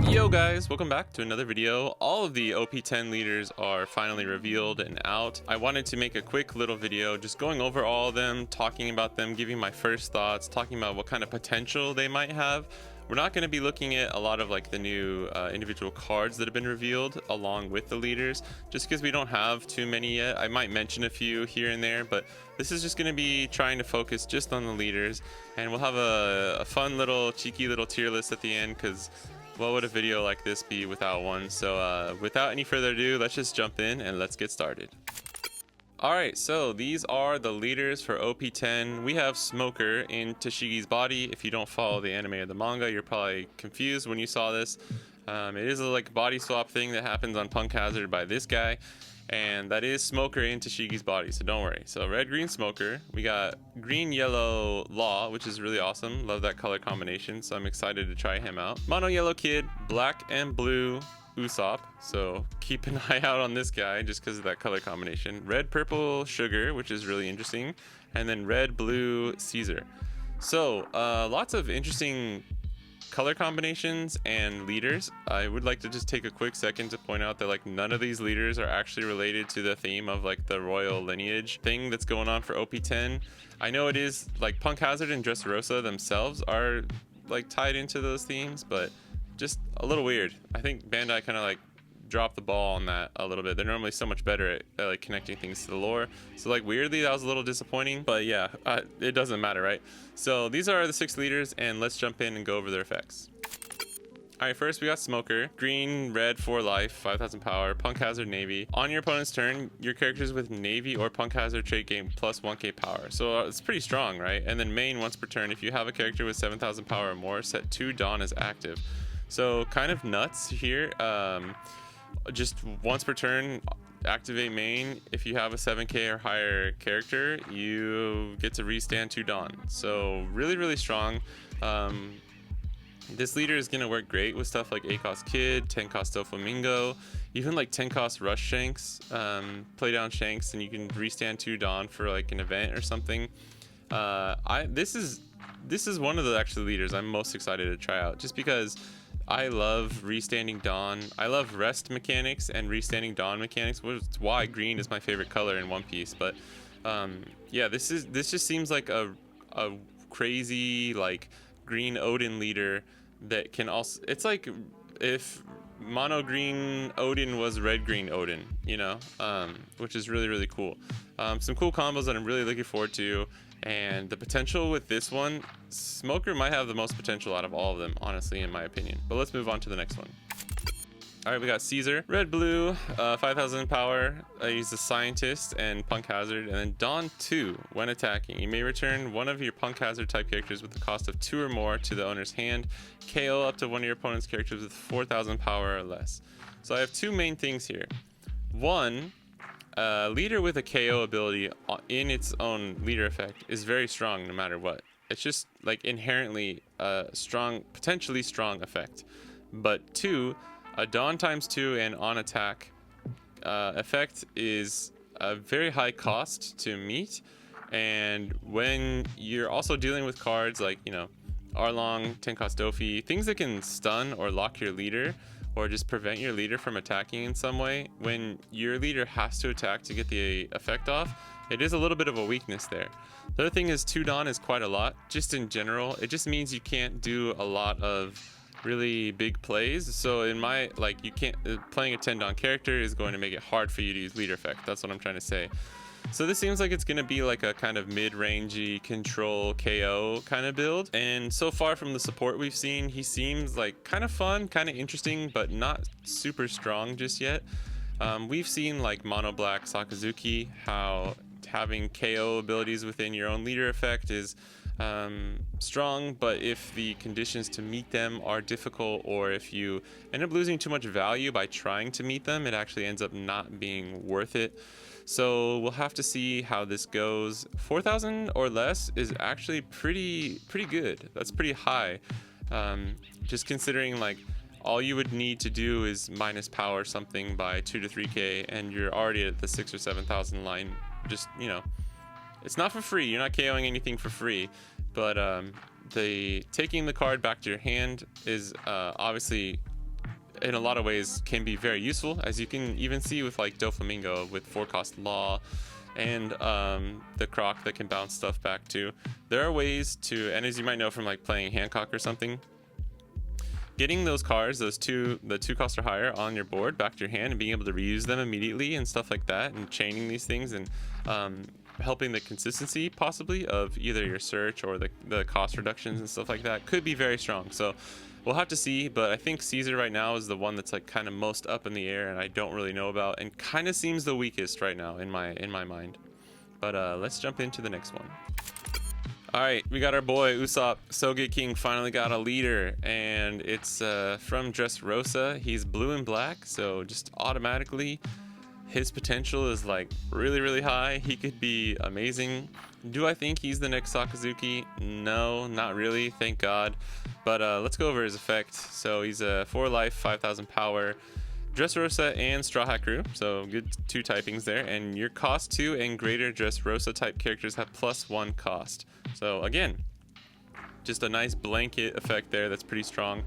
Yo guys, welcome back to another video. All of the OP10 leaders are finally revealed and out. I wanted to make a quick little video just going over all of them, talking about them, giving my first thoughts, talking about what kind of potential they might have. We're not going to be looking at a lot of like the new individual cards that have been revealed along with the leaders, just because we don't have too many yet. I might mention a few here and there, but this is just going to be trying to focus just on the leaders, and we'll have a fun little cheeky little tier list at the end, because what would a video like this be without one? So without any further ado, let's just jump in and let's get started. Alright, so these are the leaders for OP10. We have Smoker in Tashigi's body. If you don't follow the anime or the manga, you're probably confused when you saw this. It is a like body swap thing that happens on Punk Hazard by this guy. And that is Smoker in Tashigi's body, so don't worry. So red, green, Smoker. We got green, yellow, Law, which is really awesome. Love that color combination, so I'm excited to try him out. Mono yellow kid, black and blue, USOPP. So keep an eye out on this guy just because of that color combination. Red, purple, Sugar, which is really interesting. And then red, blue, Caesar. So lots of interesting color combinations and leaders. I would like to just take a quick second to point out that like none of these leaders are actually related to the theme of like the royal lineage thing that's going on for OP10. I know it is like Punk Hazard and Dressrosa themselves are like tied into those themes, but just a little weird. I think Bandai kind of like dropped the ball on that a little bit. They're normally so much better at like connecting things to the lore, so like weirdly that was a little disappointing, but yeah, it doesn't matter, right? So these are the 6 leaders, and let's jump in and go over their effects. Alright, first we got Smoker. Green, red, 4 life, 5000 power, Punk Hazard, Navy. On your opponent's turn, your characters with Navy or Punk Hazard trait gain plus 1k power. So it's pretty strong, right? And then main, once per turn, if you have a character with 7000 power or more, set 2 Dawn as active. So kind of nuts here. Just once per turn, activate main. If you have a 7k or higher character, you get to restand 2 Dawn. So really strong. This leader is going to work great with stuff like 8-cost Kid, 10-cost Doflamingo, even like 10-cost Rush Shanks. Play down Shanks and you can restand 2 Dawn for like an event or something. This is one of the actually leaders I'm most excited to try out, just because I love restanding Dawn. I love rest mechanics and restanding Dawn mechanics, which is why green is my favorite color in One Piece. But yeah, this just seems like a crazy like green Odin leader that can also, it's like if mono green Odin was red green Odin, you know, which is really cool. Some cool combos that I'm really looking forward to. And the potential with this one, Smoker might have the most potential out of all of them, honestly, in my opinion. But let's move on to the next one. Alright, we got Caesar. Red, blue, 5000 power. He's a scientist and Punk Hazard. And then Dawn 2, when attacking. You may return one of your Punk Hazard type characters with the cost of 2 or more to the owner's hand. KO up to one of your opponent's characters with 4000 power or less. So I have 2 main things here. One, leader with a KO ability in its own leader effect is very strong no matter what. It's just like inherently strong, potentially strong effect. But 2, a Dawn ×2 and on attack effect is a very high cost to meet. And when you're also dealing with cards like, you know, Arlong, 10-cost Dofi, things that can stun or lock your leader, or just prevent your leader from attacking in some way, when your leader has to attack to get the effect off, it is a little bit of a weakness there. The other thing is 2 Dawn is quite a lot, just in general. It just means you can't do a lot of really big plays. So in my, like, you can't, playing a 10 Dawn character is going to make it hard for you to use leader effect. That's what I'm trying to say. So this seems like it's going to be like a kind of mid-rangey control KO kind of build. And so far from the support we've seen, he seems like kind of fun, kind of interesting, but not super strong just yet. We've seen like Mono Black Sakazuki, how having KO abilities within your own leader effect is strong, but if the conditions to meet them are difficult, or if you end up losing too much value by trying to meet them, it actually ends up not being worth it. So we'll have to see how this goes. 4000 or less is actually pretty good. That's pretty high. Just considering like all you would need to do is minus power something by 2 to 3k, and you're already at the 6 or 7,000 line. Just, you know, it's not for free. You're not KOing anything for free, but the taking the card back to your hand is obviously in a lot of ways can be very useful, as you can even see with like Doflamingo with 4-cost Law and the Croc that can bounce stuff back too. There are ways to, and as you might know from like playing Hancock or something, getting those cards, the 2-cost or higher on your board back to your hand and being able to reuse them immediately and stuff like that, and chaining these things and helping the consistency possibly of either your search or the cost reductions and stuff like that could be very strong. So we'll have to see, but I think Caesar right now is the one that's like kind of most up in the air and I don't really know about, and kind of seems the weakest right now in my mind. But let's jump into the next one. All right, we got our boy USOPP Soge King finally got a leader, and it's from Dressrosa. He's blue and black, so just automatically his potential is like really high. He could be amazing. Do I think he's the next Sakazuki? No, not really, thank God. But let's go over his effect. So he's a 4 life, 5,000 power, Dressrosa and Straw Hat Crew, so good 2 typings there. And your cost 2 and greater Dressrosa type characters have +1 cost. So again, just a nice blanket effect there that's pretty strong.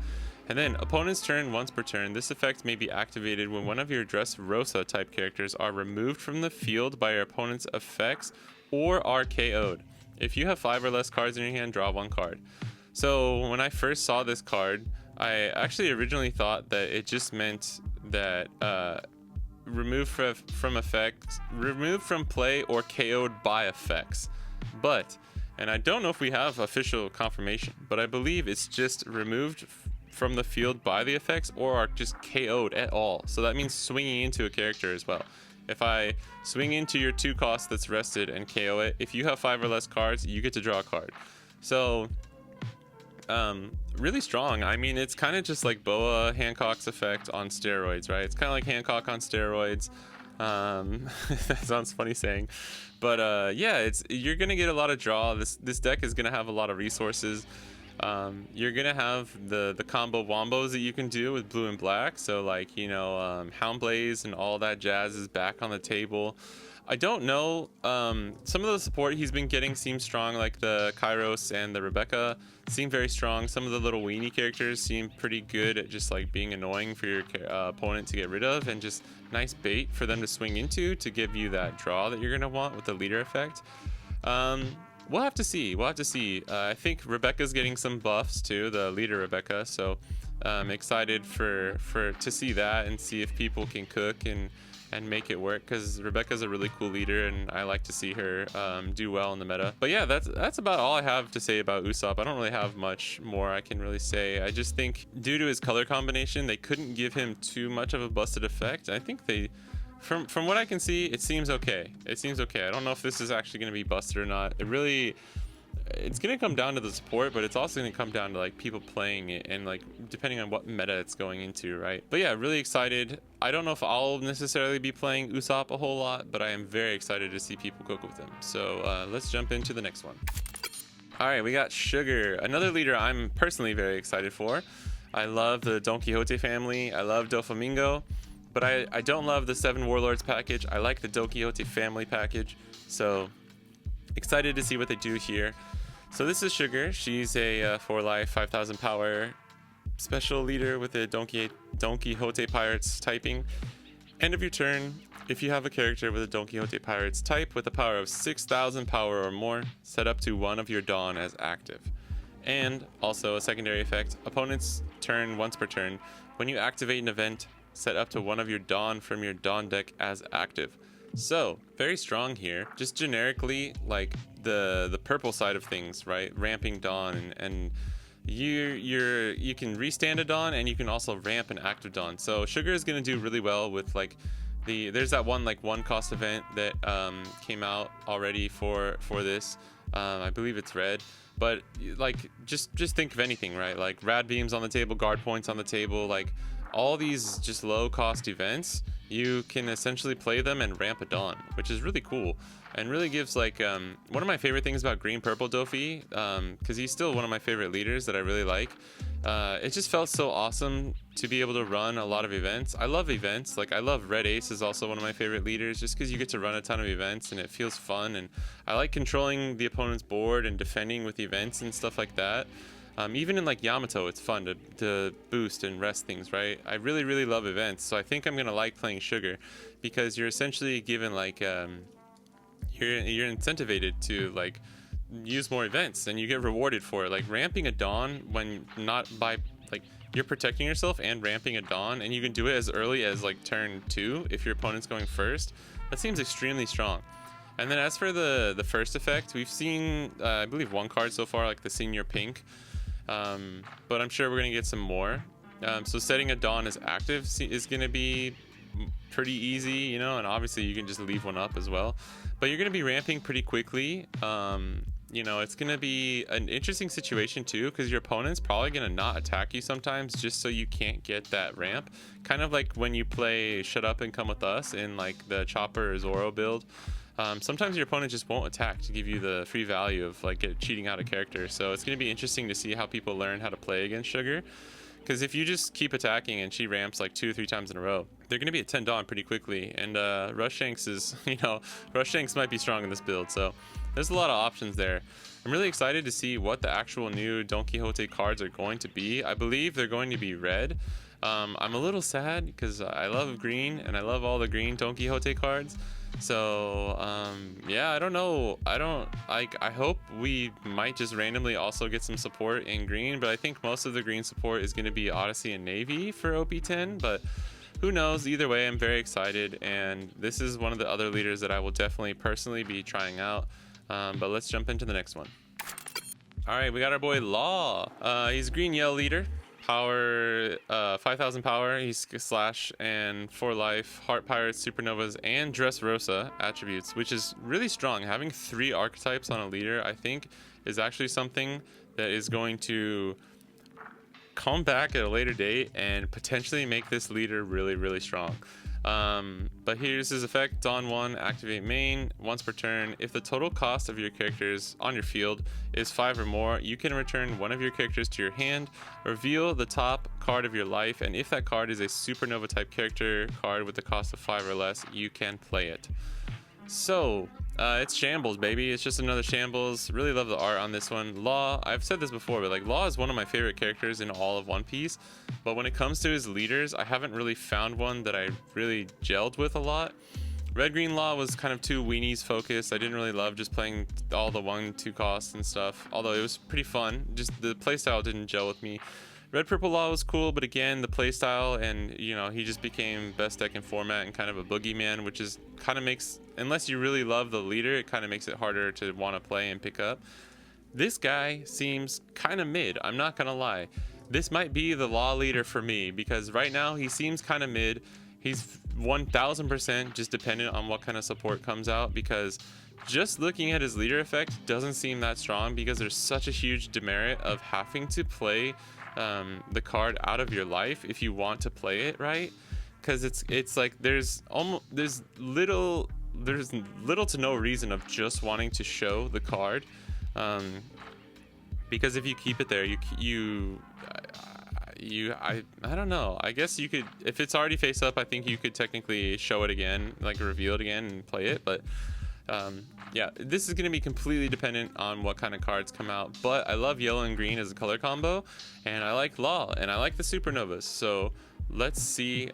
And then opponent's turn once per turn. This effect may be activated when one of your Dressrosa type characters are removed from the field by your opponent's effects or are KO'd. If you have 5 or less cards in your hand, draw 1 card. So when I first saw this card, I actually originally thought that it just meant that removed from effects, removed from play or KO'd by effects. But, and I don't know if we have official confirmation, but I believe it's just removed from the field by the effects or are just KO'd at all. So that means swinging into a character as well. If I swing into your 2 cost that's rested and KO it, if you have 5 or less cards, you get to draw a card. So really strong. I mean, it's kind of just like Boa Hancock's effect on steroids, right? It's kind of like Hancock on steroids. That sounds funny saying, but yeah, you're gonna get a lot of draw. This deck is gonna have a lot of resources. You're gonna have the combo wombos that you can do with blue and black. So like, you know, Houndblaze and all that jazz is back on the table. I don't know, some of the support he's been getting seems strong, like the Kairos and the Rebecca seem very strong. Some of the little weenie characters seem pretty good at just like being annoying for your opponent to get rid of, and just nice bait for them to swing into to give you that draw that you're gonna want with the leader effect. We'll have to see. I think Rebecca's getting some buffs too, the leader Rebecca. So I'm excited to see that and see if people can cook and make it work, because Rebecca's a really cool leader and I like to see her do well in the meta. But yeah, that's about all I have to say about USOPP. I don't really have much more I can really say. I just think due to his color combination, they couldn't give him too much of a busted effect. I think they, from what I can see, it seems okay. I don't know if this is actually going to be busted or not. It's going to come down to the support, but it's also going to come down to like people playing it and like depending on what meta it's going into, right? But yeah, really excited. I don't know if I'll necessarily be playing USOPP a whole lot, but I am very excited to see people cook with him. So let's jump into the next one. All right, we got Sugar, another leader I'm personally very excited for. I love the Don Quixote family. I love Doflamingo, but I don't love the 7 Warlords package. I like the Don Quixote family package. So excited to see what they do here. So this is Sugar. She's a 4 life, 5,000 power special leader with a Don Quixote Pirates typing. End of your turn, if you have a character with a Don Quixote Pirates type with a power of 6,000 power or more, set up to one of your Dawn as active. And also a secondary effect, opponent's turn once per turn. When you activate an event, set up to one of your Dawn from your Dawn deck as active. So very strong here. Just generically, like the purple side of things, right? Ramping Dawn, and you can restand a Dawn, and you can also ramp an active Dawn. So Sugar is gonna do really well with like there's that one like 1 cost event that came out already for this. I believe it's red. But like just think of anything, right? Like rad beams on the table, guard points on the table, like all these just low cost events, you can essentially play them and ramp a Dawn, which is really cool and really gives like one of my favorite things about green purple Dofi, because he's still one of my favorite leaders that I really like. It just felt so awesome to be able to run a lot of events. I love events. Like I love Red Ace is also one of my favorite leaders, just because you get to run a ton of events and it feels fun, and I like controlling the opponent's board and defending with events and stuff like that. Even in like Yamato, it's fun to boost and rest things, right? I really love events, so I think I'm gonna like playing Sugar, because you're essentially given like you're incentivated to like use more events, and you get rewarded for it. Like ramping a Dawn when not by like you're protecting yourself and ramping a Dawn, and you can do it as early as like turn 2 if your opponent's going first. That seems extremely strong. And then as for the first effect, we've seen I believe one card so far, like the Senior Pink, but I'm sure we're gonna get some more. So setting a Dawn as active is gonna be pretty easy, you know, and obviously you can just leave one up as well, but you're gonna be ramping pretty quickly. You know, it's gonna be an interesting situation too, because your opponent's probably gonna not attack you sometimes just so you can't get that ramp, kind of like when you play Shut Up and Come With Us in like the Chopper or Zoro build. Sometimes your opponent just won't attack to give you the free value of like cheating out a character. So it's gonna be interesting to see how people learn how to play against Sugar, because if you just keep attacking and she ramps like 2 or 3 times in a row, they're going to be at 10 Dawn pretty quickly. And Rush Shanks is, you know, Rush Shanks might be strong in this build. So there's a lot of options there. I'm really excited to see what the actual new Don Quixote cards are going to be. I believe they're going to be red. I'm a little sad because I love green and I love all the green Don Quixote cards. So yeah, I don't know. I hope we might just randomly also get some support in green, but I think most of the green support is going to be Odyssey and Navy for OP10, but who knows? Either way, I'm very excited, and this is one of the other leaders that I will definitely personally be trying out. But let's jump into the next one. All right, we got our boy Law. He's green yellow leader. Power 5,000 power. He's slash and 4 life, heart pirates, supernovas, and Dressrosa attributes, which is really strong. Having 3 archetypes on a leader, I think, is actually something that is going to come back at a later date and potentially make this leader really strong. But here's his effect. Dawn 1, activate main. Once per turn, if the total cost of your characters on your field is 5 or more, you can return one of your characters to your hand, reveal the top card of your life, and if that card is a supernova type character card with the cost of 5 or less, you can play it. So it's shambles, baby. It's just another shambles. Really love the art on this one. Law, I've said this before, but like Law is one of my favorite characters in all of One Piece, but when it comes to his leaders, I haven't really found one that I really gelled with a lot. Red Green Law was kind of too weenies focused. I didn't really love just playing all the 1-2 costs and stuff, although it was pretty fun. Just the playstyle didn't gel with me. Red Purple Law was cool, but again, the playstyle, and you know, he just became best deck in format and kind of a boogeyman, which is kind of makes, unless you really love the leader, it kind of makes it harder to want to play and pick up. This guy seems kind of mid, I'm not gonna lie. This might be the Law leader for me, because right now he seems kind of mid. He's 1000% just dependent on what kind of support comes out, because just looking at his leader effect doesn't seem that strong, because there's such a huge demerit of having to play the card out of your life if you want to play it right, because it's like there's little to no reason of just wanting to show the card, because if you keep it there, I don't know, I guess you could, if it's already face up, I think you could technically show it again, like reveal it again and play it, but yeah, this is going to be completely dependent on what kind of cards come out, but I love yellow and green as a color combo, and I like Law, and I like the supernovas, so let's see.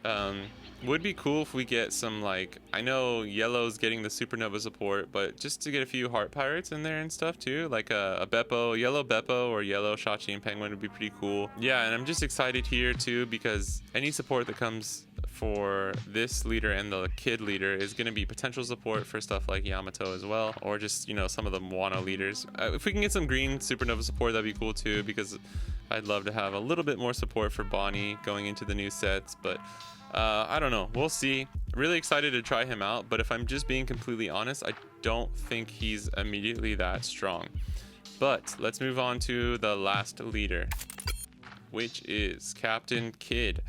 Would be cool if we get some, like, I know yellow's getting the supernova support, but just to get a few heart pirates in there and stuff too, like a Beppo, yellow Beppo or yellow Shachi and Penguin would be pretty cool. Yeah, and I'm just excited here too, because any support that comes for this leader and the kid leader is going to be potential support for stuff like Yamato as well, or just, you know, some of the Wano leaders. If we can get some green supernova support, that'd be cool too, because I'd love to have a little bit more support for Bonnie going into the new sets, but I don't know, we'll see. Really excited to try him out, but if I'm just being completely honest, I don't think he's immediately that strong. But let's move on to the last leader, which is Captain Kid.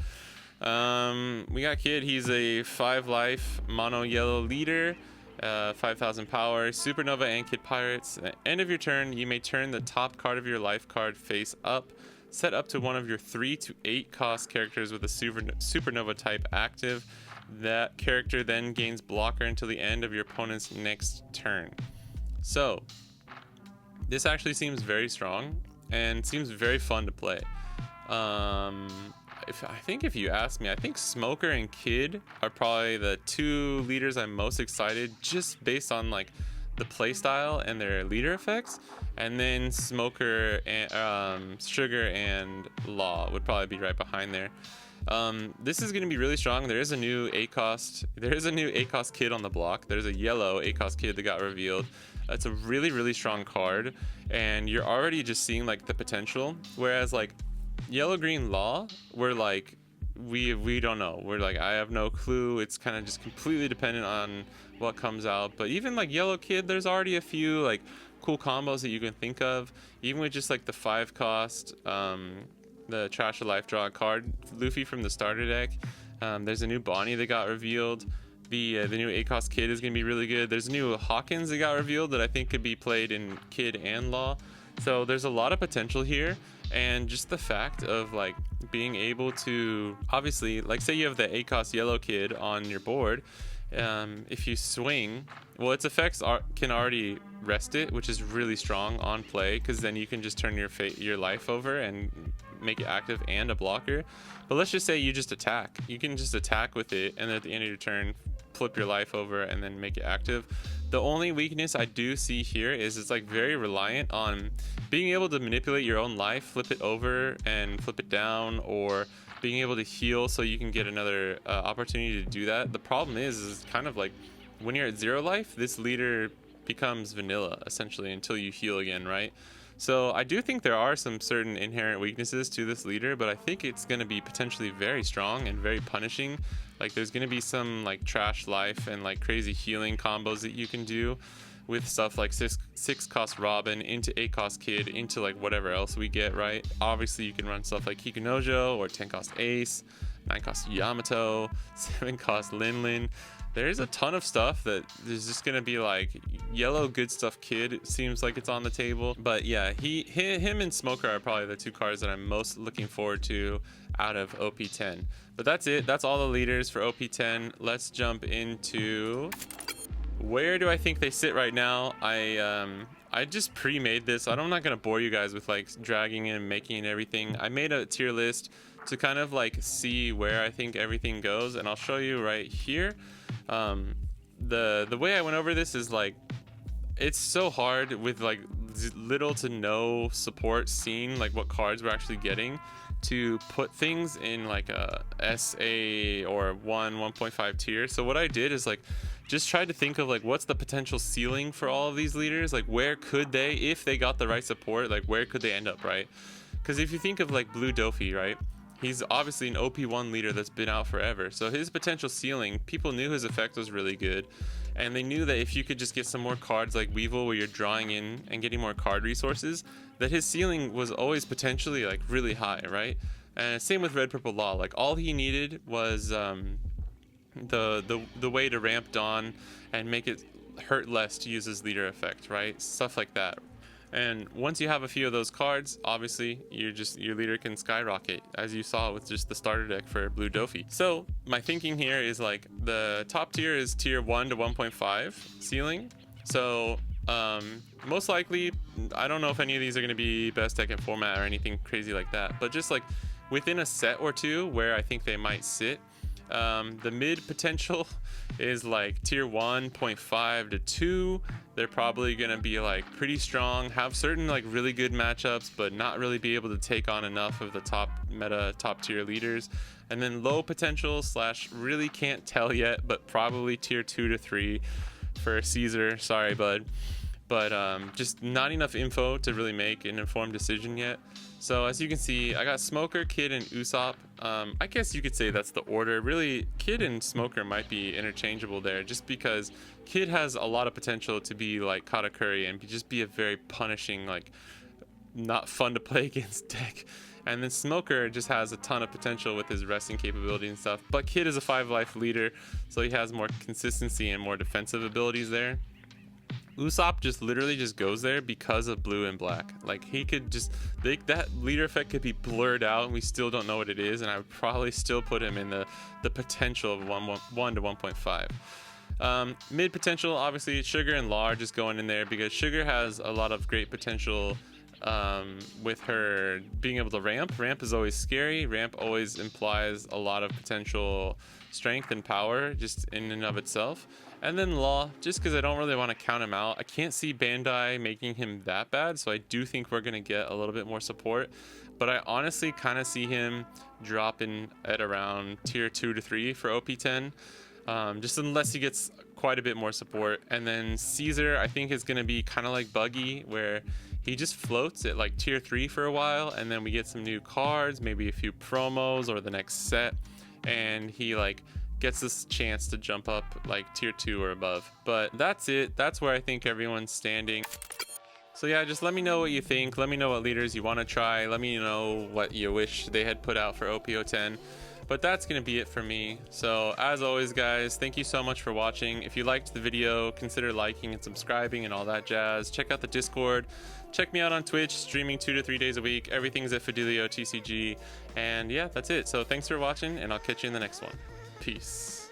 We got Kid. He's a 5 life mono yellow leader, 5,000 power, supernova and kid pirates. At the end of your turn, you may turn the top card of your life card face up, set up to one of your 3 to 8 cost characters with a supernova type active. That character then gains blocker until the end of your opponent's next turn. So this actually seems very strong. and seems very fun to play. If you ask me, I think Smoker and Kid are probably the two leaders I'm most excited, just based on like the playstyle and their leader effects. And then Smoker and Sugar and Law would probably be right behind there. This is going to be really strong. There is a new ACOS kid on the block. There's a yellow ACOS kid that got revealed. It's a really strong card, and you're already just seeing like the potential. Whereas like yellow green Law, we're like we don't know. We're like, I have no clue. It's kind of just completely dependent on what comes out. But even like yellow kid, there's already a few like cool combos that you can think of, even with just like the 5 cost the trash a life draw card Luffy from the starter deck. There's a new Bonnie that got revealed. The new ACOS kid is going to be really good. There's a new Hawkins that got revealed that I think could be played in Kid and Law. So there's a lot of potential here, and just the fact of like being able to, obviously, like say you have the ACOS yellow kid on your board, if you swing, well, its effects can already rest it, which is really strong on play, because then you can just turn your life over and make it active and a blocker. But let's just say you just attack. You can just attack with it, and then at the end of your turn, flip your life over and then make it active. The only weakness I do see here is it's like very reliant on being able to manipulate your own life, flip it over and flip it down, or being able to heal so you can get another opportunity to do that. The problem is kind of like when you're at 0 life, this leader becomes vanilla essentially until you heal again, right? So I do think there are some certain inherent weaknesses to this leader, but I think it's going to be potentially very strong and very punishing. Like there's going to be some like trash life and like crazy healing combos that you can do with stuff like 6 cost Robin into 8 cost Kid into like whatever else we get, right? Obviously you can run stuff like Kikunojo or 10 cost Ace, 9 cost Yamato, 7 cost Lin. There's a ton of stuff that is just gonna be like yellow good stuff Kid. It seems like it's on the table, but yeah, him and Smoker are probably the 2 cards that I'm most looking forward to out of OP10. But that's it. That's all the leaders for OP10. Let's jump into where do I think they sit right now. I just pre-made this. I'm not gonna bore you guys with like dragging in and making and everything. I made a tier list to kind of like see where I think everything goes, and I'll show you right here. The way I went over this is like, it's so hard with like little to no support seeing like what cards we're actually getting to put things in like a SA or 1.5 tier. So what I did is like just tried to think of like what's the potential ceiling for all of these leaders, like where could they, if they got the right support, like where could they end up, right? Because if you think of like Blue Dofi, right, he's obviously an OP1 leader that's been out forever. So his potential ceiling, people knew his effect was really good. And they knew that if you could just get some more cards like Weevil where you're drawing in and getting more card resources, that his ceiling was always potentially like really high, right? And same with Red Purple Law. Like all he needed was the way to ramp Dawn and make it hurt less to use his leader effect, right? Stuff like that. And once you have a few of those cards, obviously your leader can skyrocket, as you saw with just the starter deck for Blue Dofi. So my thinking here is like the top tier is tier 1 to 1.5 ceiling. So most likely, I don't know if any of these are going to be best deck in format or anything crazy like that, but just like within a set or two where I think they might sit. The mid potential is like tier 1.5 to 2. They're probably gonna be like pretty strong, have certain like really good matchups, but not really be able to take on enough of the top meta top tier leaders. And then low potential / really can't tell yet, but probably tier 2 to 3 for Caesar. Sorry, bud. But just not enough info to really make an informed decision yet. So as you can see, I got Smoker, Kid, and USOPP. I guess you could say that's the order. Really, Kid and Smoker might be interchangeable there, just because Kid has a lot of potential to be like Katakuri and just be a very punishing, like not fun to play against deck. And then Smoker just has a ton of potential with his resting capability and stuff. But Kid is a 5 life leader, so he has more consistency and more defensive abilities there. USOPP just literally just goes there because of blue and black. Like he could just, that leader effect could be blurred out and we still don't know what it is, and I would probably still put him in the potential of 1 to 1.5. Mid potential, obviously Sugar and Law are just going in there because Sugar has a lot of great potential with her being able to ramp. Ramp is always scary. Ramp always implies a lot of potential strength and power just in and of itself. And then Law, just because I don't really want to count him out. I can't see Bandai making him that bad, so I do think we're going to get a little bit more support. But I honestly kind of see him dropping at around tier 2 to 3 for OP10, just unless he gets quite a bit more support. And then Caesar, I think, is going to be kind of like Buggy, where he just floats at like tier 3 for a while, and then we get some new cards, maybe a few promos or the next set, and he like gets this chance to jump up like tier 2 or above. But that's it. That's where I think everyone's standing. So yeah, just let me know what you think. Let me know what leaders you want to try. Let me know what you wish they had put out for OP10. But that's going to be it for me. So as always, guys, thank you so much for watching. If you liked the video, consider liking and subscribing and all that jazz. Check out the Discord. Check me out on Twitch, streaming 2 to 3 days a week. Everything's at Fidelio TCG. And yeah, that's it. So thanks for watching, and I'll catch you in the next one. Peace.